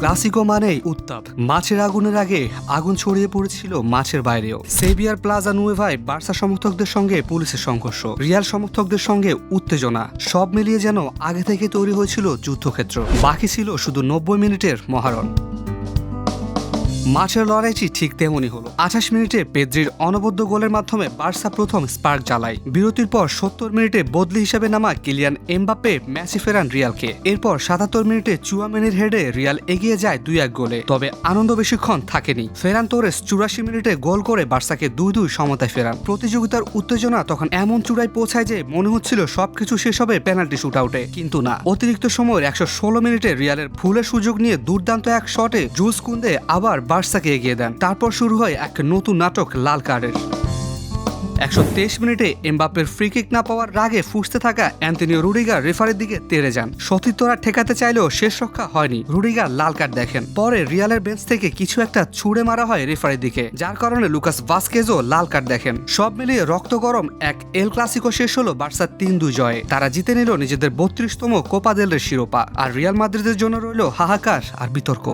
Clasico মানেই উত্তাপ। মাছের আগুনের আগে আগুন ছড়িয়ে পড়েছিল মাছের বাইরেও। সেভিয়ার প্লাজা নুয়েভায় বার্সা সমর্থকদের সঙ্গে পুলিশের সংঘর্ষ, রিয়াল সমর্থকদের সঙ্গে উত্তেজনা, সব মিলিয়ে যেন আগে থেকে তৈরি হয়েছিল যুদ্ধক্ষেত্র। বাকি ছিল শুধু 90 মিনিটের মহারণ। মাঠের লড়াইটি ঠিক তেমনই হলো। 28 মিনিটে পেদ্রির অনবদ্য গোলের মাধ্যমে বার্সা প্রথম স্পার্ক জ্বালায়। বিরতির পর 70 মিনিটে বদলি হিসেবে নামা কিলিয়ান এমবাপ্পে ম্যাচে ফেরান রিয়ালকে। এরপর 77 মিনিটে চুয়ামেনির হেডে রিয়াল এগিয়ে যায় 2-1 গোলে। তবে আনন্দ বেশিক্ষণ থাকেনি। ফেরান তোরেস 84 মিনিটে গোল করে বার্সাকে 2-2 সমতায় ফেরান। প্রতিযোগিতার উত্তেজনা তখন এমন চূড়ায় পৌঁছায় যে মনে হচ্ছিল সবকিছু শেষ হবে পেনাল্টি শুটআউটে, কিন্তু না। অতিরিক্ত সময়ের 116 মিনিটে রিয়ালের ভুলের সুযোগ নিয়ে দুর্দান্ত এক শটে জুলস কুন্দে আবার বার্সাকে এগিয়ে দেন। তারপর শুরু হয় এক নতুন নাটক লাল কার্ডের। 123 মিনিটে এমবাপ্পের ফ্রি কিক না পাওয়ার রাগে ফুঁসতে থাকা অ্যান্টনিও রুডিগার রেফারির দিকে তেড়ে যান। সতীর্থরা ঠেকাতে চাইলেও শেষ রক্ষা হয়নি। রুডিগার লাল কার্ড দেখেন। পরে রিয়ালের বেঞ্চ থেকে কিছু একটা ছুড়ে মারা হয় রেফারির দিকে, যার কারণে লুকাস ভাস্কেজও লাল কার্ড দেখেন। সব মিলিয়ে রক্ত গরম এক এল ক্লাসিকো শেষ হলো বার্সার 3-2 জয়ে। তারা জিতে নিল নিজেদের 32তম কোপা দেল রের শিরোপা। আর রিয়াল মাদ্রিদের জন্য রইল হাহাকার আর বিতর্ক।